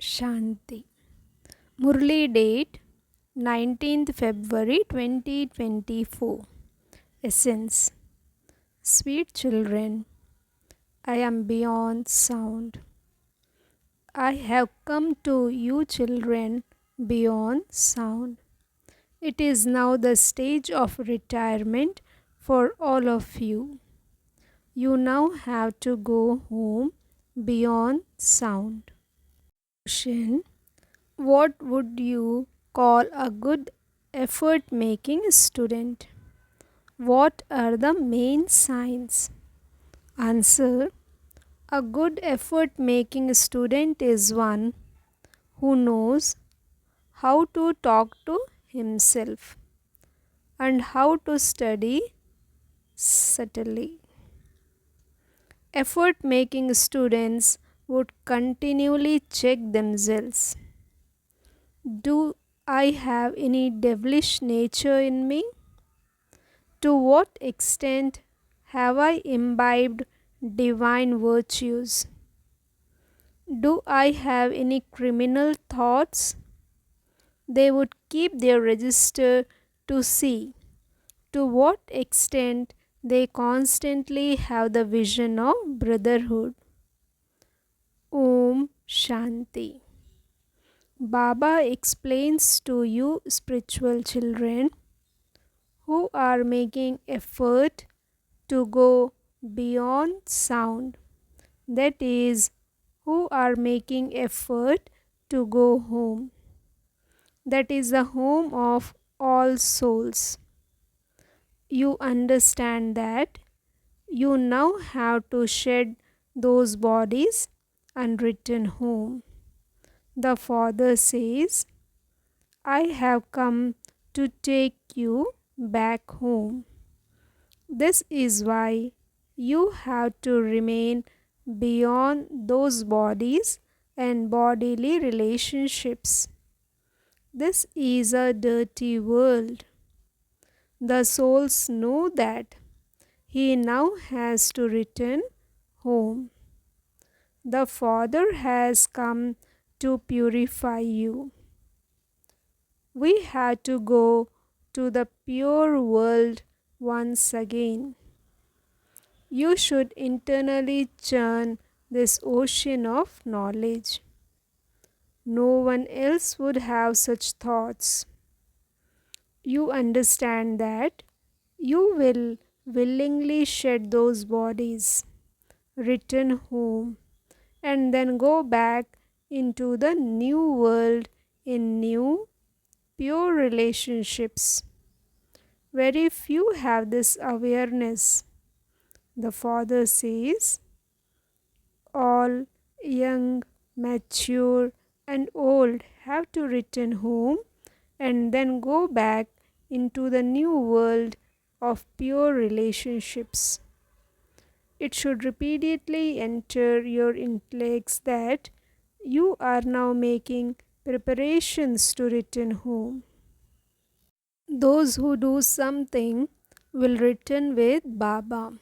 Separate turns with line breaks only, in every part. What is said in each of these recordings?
Shanti. Murli date 19th February 2024. Essence. Sweet children, I am beyond sound. I have come to you children beyond sound. It is now the stage of retirement for all of you. You now have to go home beyond sound. Question. What would you call a good effort making student? What are the main signs? Answer. A good effort making student is one who knows how to talk to himself and how to study subtly. Effort making students would continually check themselves. Do I have any devilish nature in me? To what extent have I imbibed divine virtues? Do I have any criminal thoughts? They would keep their register to see to what extent they constantly have the vision of brotherhood. Om Shanti. Baba explains to you, spiritual children, who are making effort to go beyond sound. That is, who are making effort to go home. That is the home of all souls. You understand that you now have to shed those bodies and return home. The Father says, I have come to take you back home. This is why you have to remain beyond those bodies and bodily relationships. This is a dirty world. The souls know that he now has to return home. The Father has come to purify you. We had to go to the pure world once again. You should internally churn this ocean of knowledge. No one else would have such thoughts. You understand that you will willingly shed those bodies, return home, and then go back into the new world in new, pure relationships. Very few have this awareness. The Father says, all young, mature, and old have to return home and then go back into the new world of pure relationships. It should repeatedly enter your intellects that you are now making preparations to return home. Those who do something will return with Baba.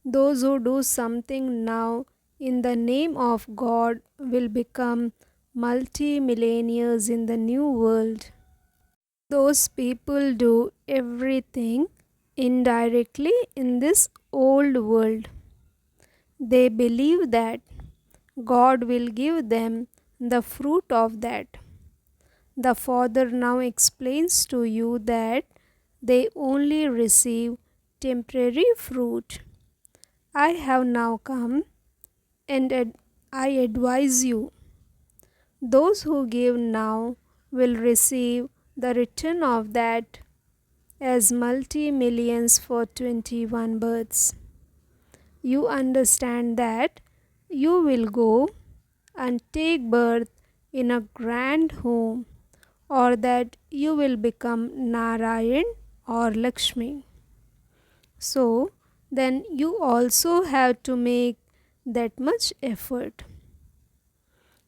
Those who do something now in the name of God will become multi-millionaires in the new world. Those people do everything indirectly in this old world. They believe that God will give them the fruit of that. The Father now explains to you that they only receive temporary fruit. I have now come and I advise you. Those who give now will receive the return of that as multi-millions for 21 births. You understand that you will go and take birth in a grand home, or that you will become Narayan or Lakshmi. So then you also have to make that much effort.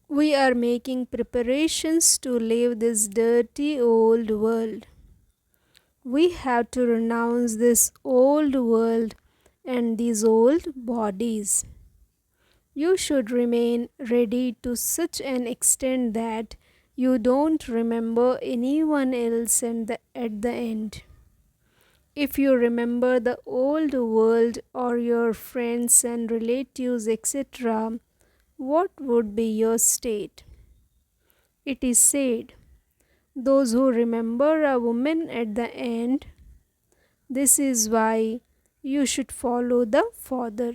We are making preparations to leave this dirty old world. We have to renounce this old world and these old bodies. You should remain ready to such an extent that you don't remember anyone else at the end. If you remember the old world or your friends and relatives, etc., what would be your state? It is said, those who remember a woman at the end, this is why you should follow the father.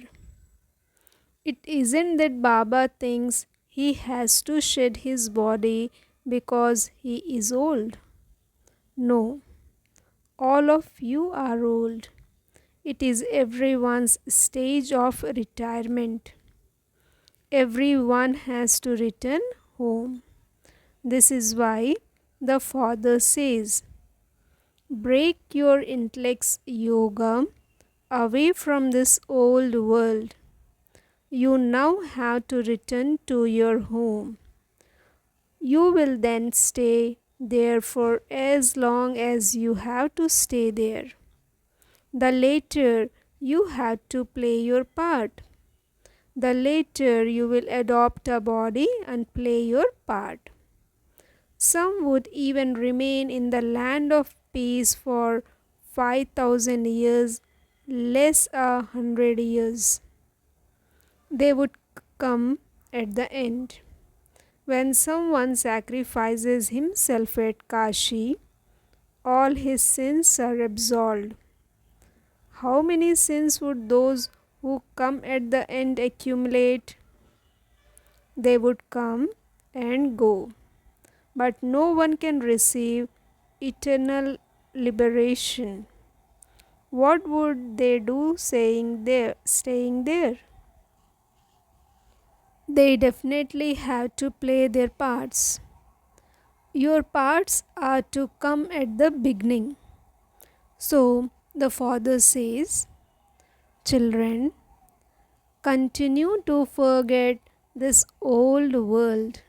It isn't that Baba thinks he has to shed his body because he is old. No, all of you are old. It is everyone's stage of retirement. Everyone has to return home. This is why the Father says, break your intellect's yoga away from this old world. You now have to return to your home. You will then stay there for as long as you have to stay there. The later you have to play your part. The later you will adopt a body and play your part. Some would even remain in the land of peace for 5,000 years, less 100 years. They would come at the end. When someone sacrifices himself at Kashi, all his sins are absolved. How many sins would those who come at the end accumulate? They would come and go, but no one can receive eternal liberation. What would they do staying there? They definitely have to play their parts. Your parts are to come at the beginning. So the Father says, children, continue to forget this old world.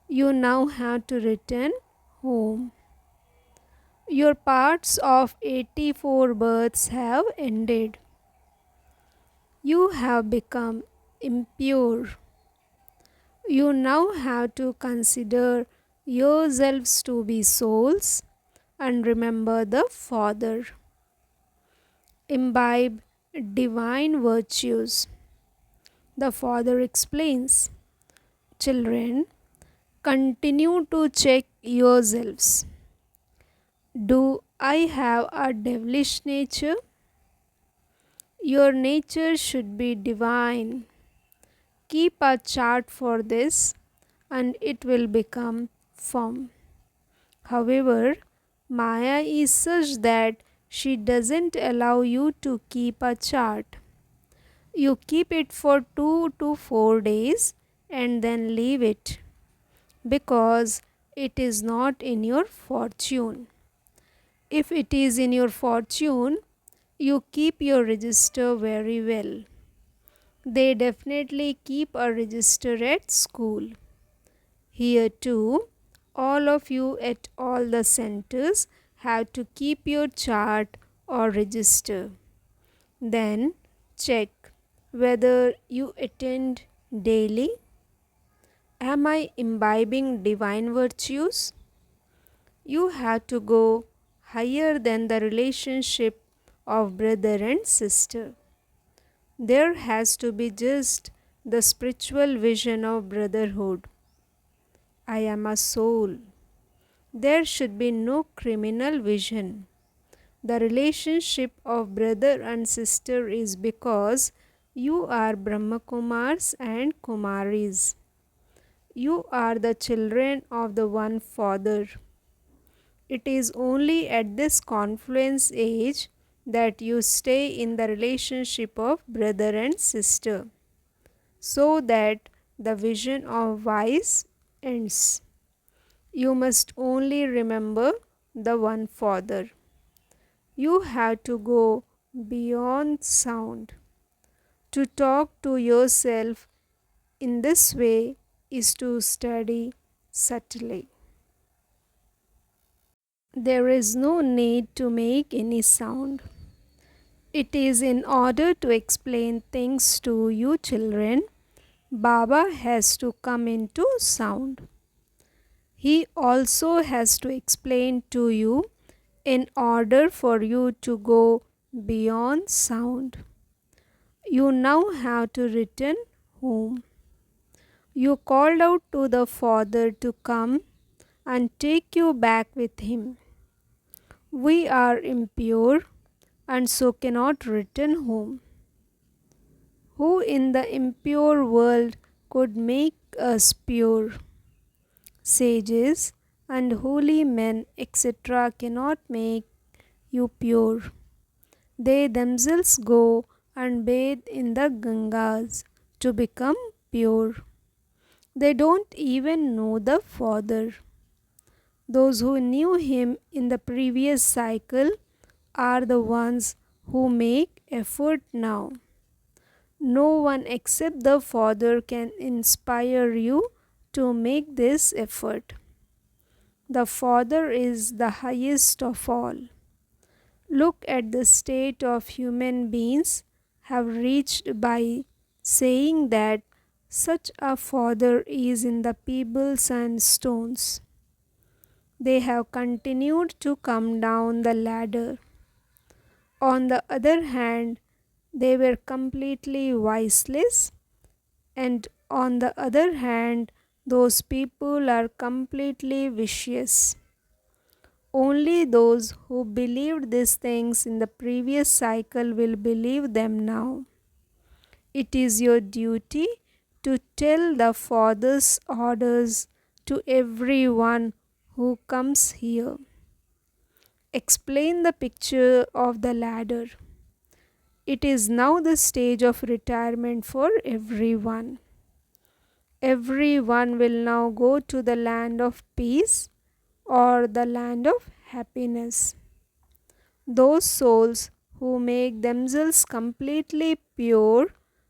You now have to return home. Your parts of 84 births have ended. You have become impure. You now have to consider yourselves to be souls and remember the Father. Imbibe divine virtues. The Father explains, children, continue to check yourselves. Do I have a devilish nature? Your nature should be divine. Keep a chart for this and it will become firm. However, Maya is such that she doesn't allow you to keep a chart. You keep it for 2 to 4 days and then leave it because it is not in your fortune. If it is in your fortune, you keep your register very well. They definitely keep a register at school. Here too, all of you at all the centers have to keep your chart or register. Then check whether you attend daily. Am I imbibing divine virtues? You have to go higher than the relationship of brother and sister. There has to be just the spiritual vision of brotherhood. I am a soul. There should be no criminal vision. The relationship of brother and sister is because you are Brahma Kumars and Kumaris. You are the children of the one Father. It is only at this confluence age that you stay in the relationship of brother and sister, so that the vision of wise ends. You must only remember the one Father. You have to go beyond sound. To talk to yourself in this way is to study subtly. There is no need to make any sound. It is in order to explain things to you children Baba has to come into sound. He also has to explain to you in order for you to go beyond sound. You now have to return home. You called out to the Father to come and take you back with him. We are impure and so cannot return home. Who in the impure world could make us pure? Sages and holy men, etc., cannot make you pure. They themselves go and bathe in the Gangas to become pure. They don't even know the Father. Those who knew him in the previous cycle are the ones who make effort now. No one except the Father can inspire you to make this effort. The Father is the highest of all. Look at the state of human beings have reached by saying that such a Father is in the pebbles and stones. They have continued to come down the ladder. On the other hand, they were completely voiceless, and on the other hand, those people are completely vicious. Only those who believed these things in the previous cycle will believe them now. It is your duty to tell the Father's orders to everyone who comes here. Explain the picture of the ladder. It is now the stage of retirement for everyone. Everyone will now go to the land of peace or the land of happiness. Those souls who make themselves completely pure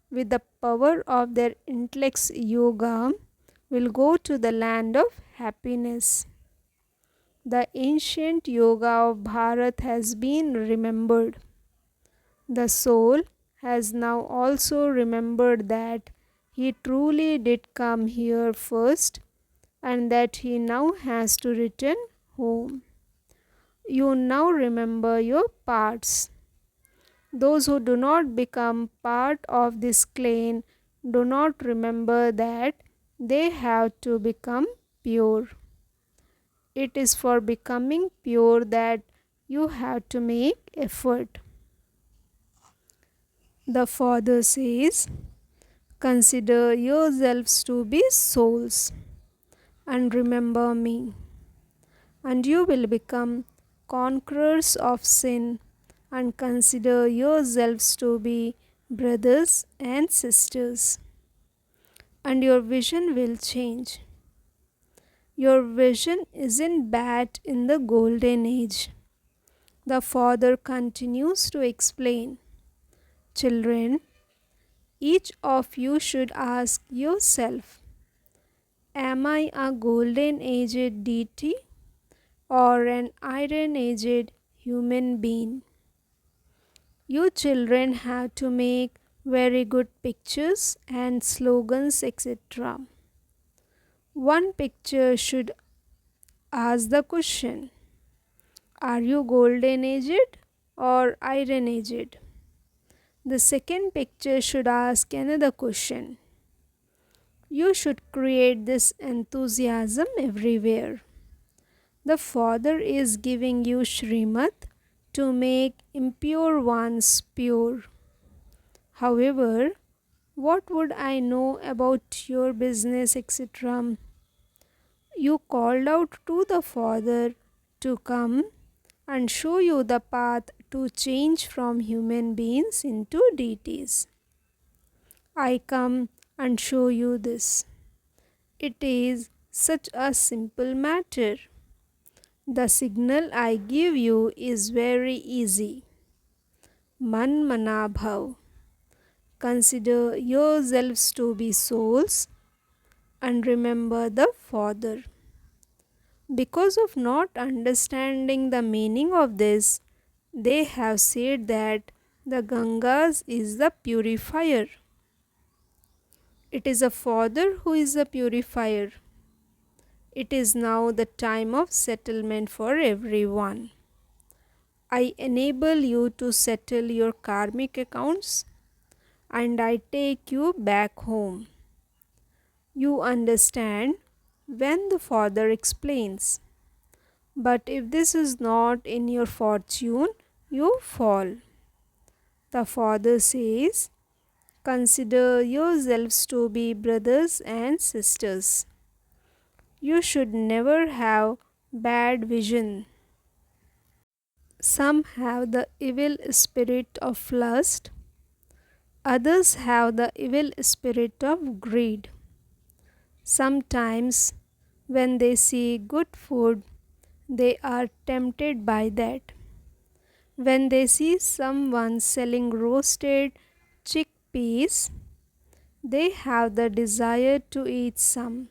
with the power of their intellect's yoga will go to the land of happiness. The ancient yoga of Bharat has been remembered. The soul has now also remembered that he truly did come here first and that he now has to return home. You now remember your parts. Those who do not become part of this clan do not remember that they have to become pure. It is for becoming pure that you have to make effort. The Father says, consider yourselves to be souls and remember me, and you will become conquerors of sin, and consider yourselves to be brothers and sisters, and your vision will change. Your vision isn't bad in the golden age. The Father continues to explain, children, each of you should ask yourself, am I a golden aged deity or an iron aged human being? You children have to make very good pictures and slogans, etc. One picture should ask the question, are you golden aged or iron aged? The second picture should ask another question. You should create this enthusiasm everywhere. The Father is giving you Shrimad to make impure ones pure. However, what would I know about your business, etc.? You called out to the Father to come and show you the path to change from human beings into deities. I come and show you this. It is such a simple matter. The signal I give you is very easy. Man mana bhav. Consider yourselves to be souls and remember the Father. Because of not understanding the meaning of this, they have said that the Gangas is the purifier. It is a father who is a purifier. It is now the time of settlement for everyone. I enable you to settle your karmic accounts and I take you back home. You understand when the father explains. But if this is not in your fortune, you fall. The father says, consider yourselves to be brothers and sisters. You should never have bad vision. Some have the evil spirit of lust, others have the evil spirit of greed. Sometimes, when they see good food, they are tempted by that. When they see someone selling roasted chickpeas, they have the desire to eat some.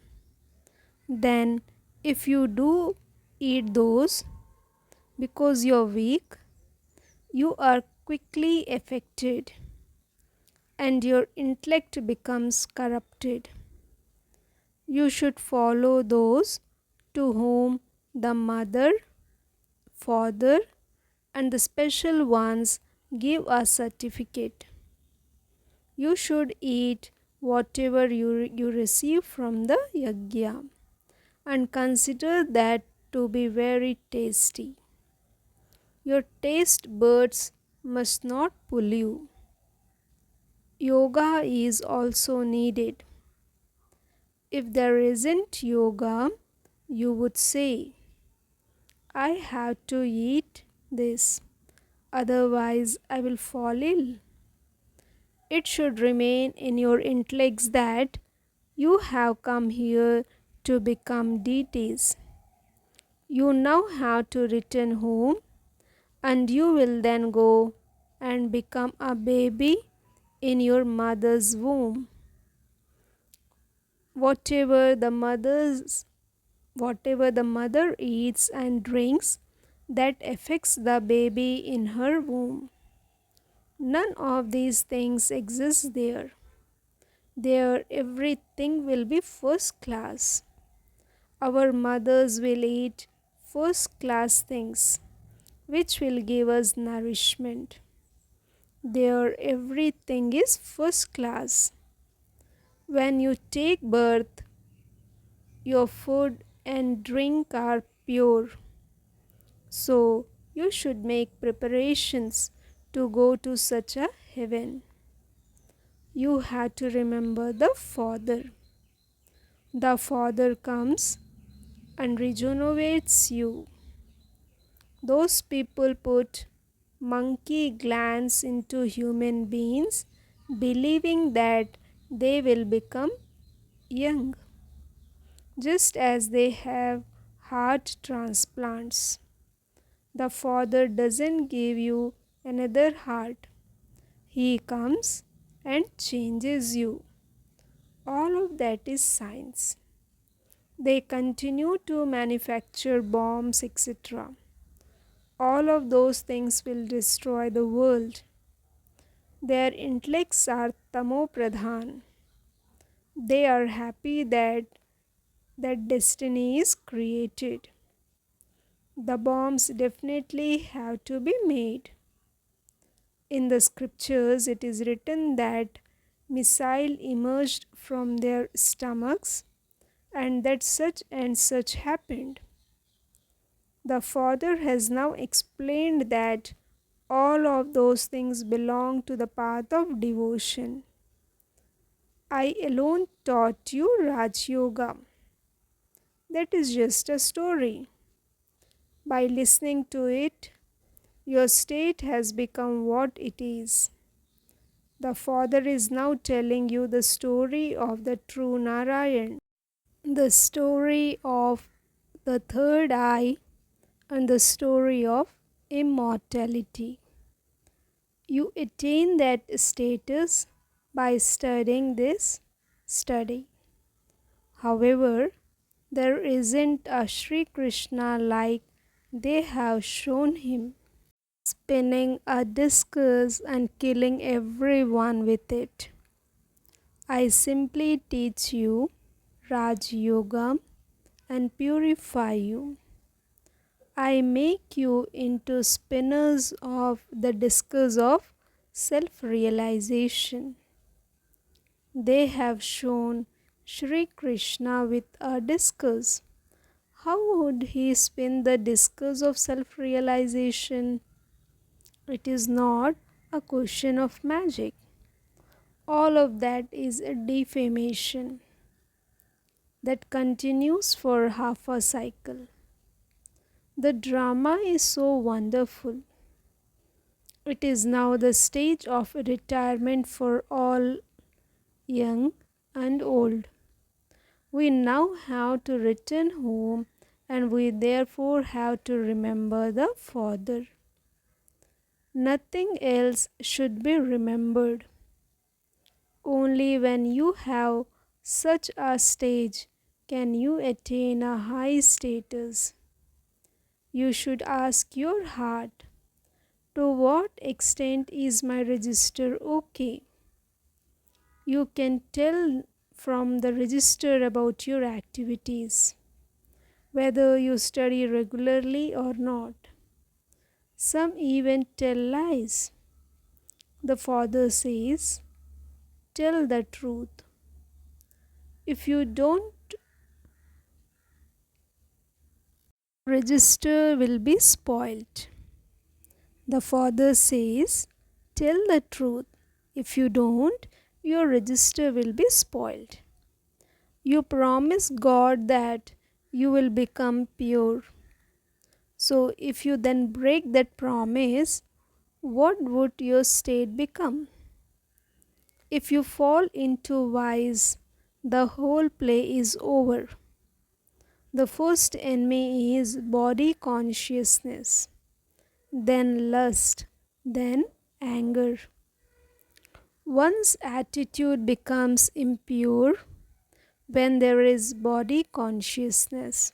Then, if you do eat those because you're weak, you are quickly affected and your intellect becomes corrupted. You should follow those to whom the mother, father, and the special ones give a certificate. You should eat whatever you receive from the yajna and consider that to be very tasty. Your taste buds must not pull you. Yoga is also needed. If there isn't yoga, you would say, I have to eat this, otherwise I will fall ill. It should remain in your intellects that you have come here to become deities. You now have to return home and you will then go and become a baby in your mother's womb. Whatever the mother eats and drinks, that affects the baby in her womb. None of these things exist there. There everything will be first class. Our mothers will eat first class things which will give us nourishment. There everything is first class. When you take birth, your food and drink are pure. So you should make preparations to go to such a heaven. You have to remember the Father. The Father comes and regenerates you. Those people put monkey glands into human beings, believing that they will become young, just as they have heart transplants. The Father doesn't give you another heart. He comes and changes you. All of that is science. They continue to manufacture bombs, etc. All of those things will destroy the world. Their intellects are tamo pradhan. They are happy that destiny is created. The bombs definitely have to be made. In the scriptures, it is written that missile emerged from their stomachs and that such and such happened. The Father has now explained that all of those things belong to the path of devotion. I alone taught you Raj Yoga. That is just a story. By listening to it, your state has become what it is. The Father is now telling you the story of the true Narayan, the story of the third eye, and the story of immortality. You attain that status by studying this study. However, there isn't a Sri Krishna like they have shown him, spinning a discus and killing everyone with it. I simply teach you Raj Yoga and purify you. I make you into spinners of the discus of self realization. They have shown Sri Krishna with a discus. How would he spin the discus of self realization? It is not a question of magic. All of that is a defamation that continues for half a cycle. The drama is so wonderful. It is now the stage of retirement for all, young and old. We now have to return home, and we therefore have to remember the Father. Nothing else should be remembered. Only when you have such a stage can you attain a high status. You should ask your heart, to what extent is my register okay? You can tell from the register about your activities, whether you study regularly or not. Some even tell lies. The Father says, tell the truth. If you don't, register will be spoiled. The Father says, tell the truth. If you don't, your register will be spoiled. You promise God that you will become pure. So if you then break that promise, what would your state become? If you fall into vice, the whole play is over. The first enemy is body consciousness, then lust, then anger. One's attitude becomes impure when there is body consciousness.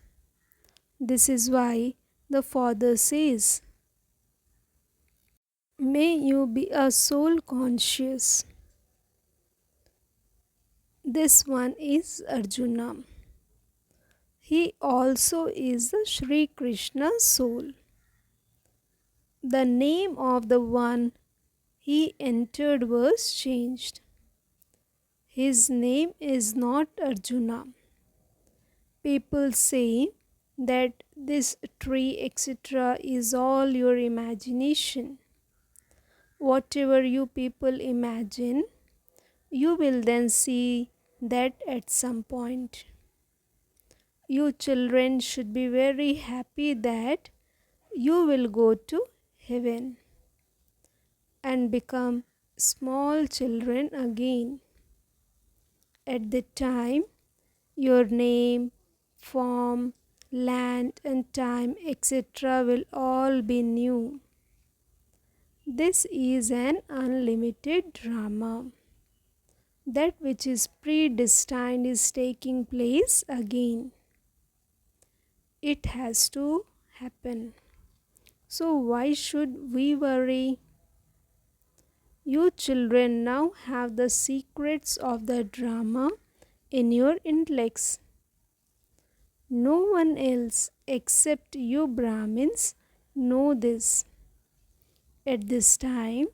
This is why the Father says, may you be a soul conscious. This one is Arjuna. He also is the Sri Krishna soul. The name of the one he entered was changed. His name is not Arjuna. People say that this tree, etc., is all your imagination. Whatever you people imagine, you will then see that at some point. You children should be very happy that you will go to heaven and become small children again. At that time, your name, form, land and time, etc. will all be new. This is an unlimited drama. That which is predestined is taking place again. It has to happen. So why should we worry? You children now have the secrets of the drama in your intellects. No one else except you Brahmins know this. At this time,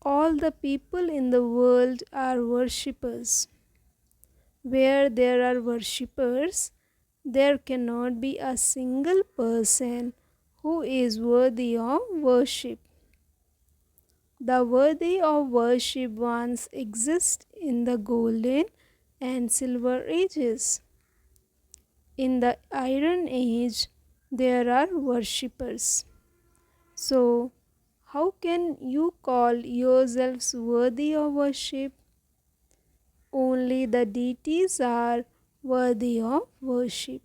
all the people in the world are worshippers. Where there are worshippers, there cannot be a single person who is worthy of worship. The worthy of worship ones exist in the golden and silver ages. In the iron age, there are worshippers. So, how can you call yourselves worthy of worship? Only the deities are worthy of worship.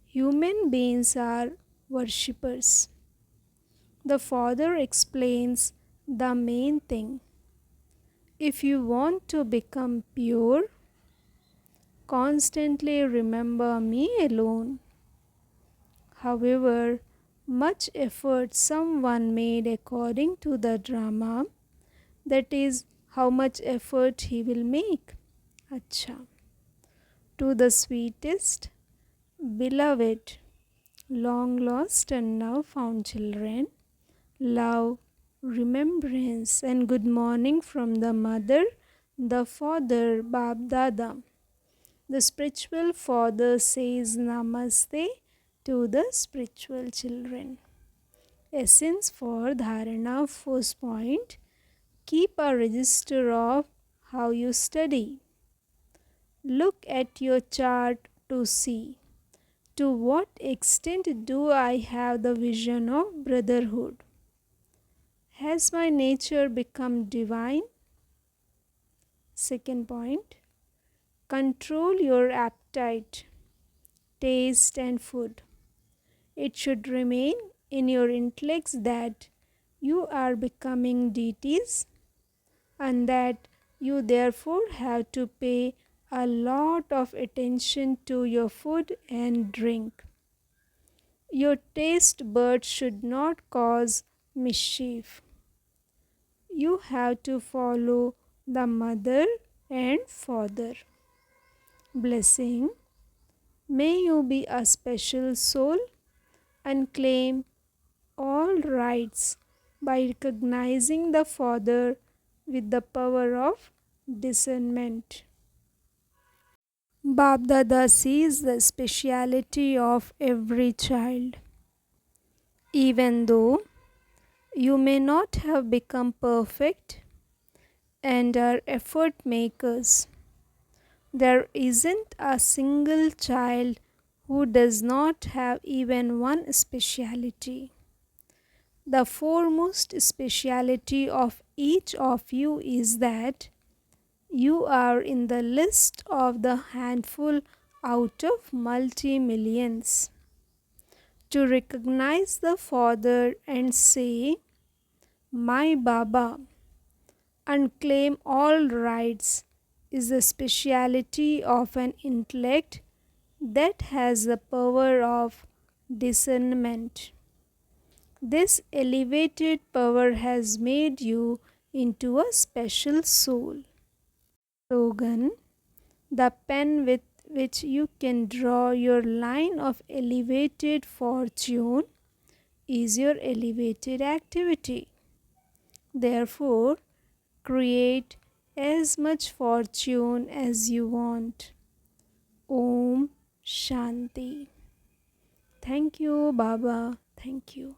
Human beings are worshippers. The Father explains the main thing. If you want to become pure, constantly remember me alone. However much effort someone made according to the drama, that is how much effort he will make. Acha. To the sweetest, beloved, long lost and now found children, love, remembrance, and good morning from the mother, the father, Bab Dada. The spiritual father says Namaste to the spiritual children. Essence for Dharana, first point. Keep a register of how you study. Look at your chart to see to what extent do I have the vision of brotherhood. Has my nature become divine? Second point. Control your appetite, taste, and food. It should remain in your intellects that you are becoming deities and that you therefore have to pay a lot of attention to your food and drink. Your taste buds should not cause mischief. You have to follow the mother and father. Blessing. May you be a special soul and claim all rights by recognizing the Father with the power of discernment. Bab Dada sees the speciality of every child. Even though you may not have become perfect and are effort makers, there isn't a single child who does not have even one speciality. The foremost speciality of each of you is that you are in the list of the handful out of multi-millions. To recognize the Father and say, "My Baba," and claim all rights is the speciality of an intellect that has the power of discernment. This elevated power has made you into a special soul. Slogan. The pen with which you can draw your line of elevated fortune is your elevated activity. Therefore, create as much fortune as you want. Om Shanti. Thank you, Baba. Thank you.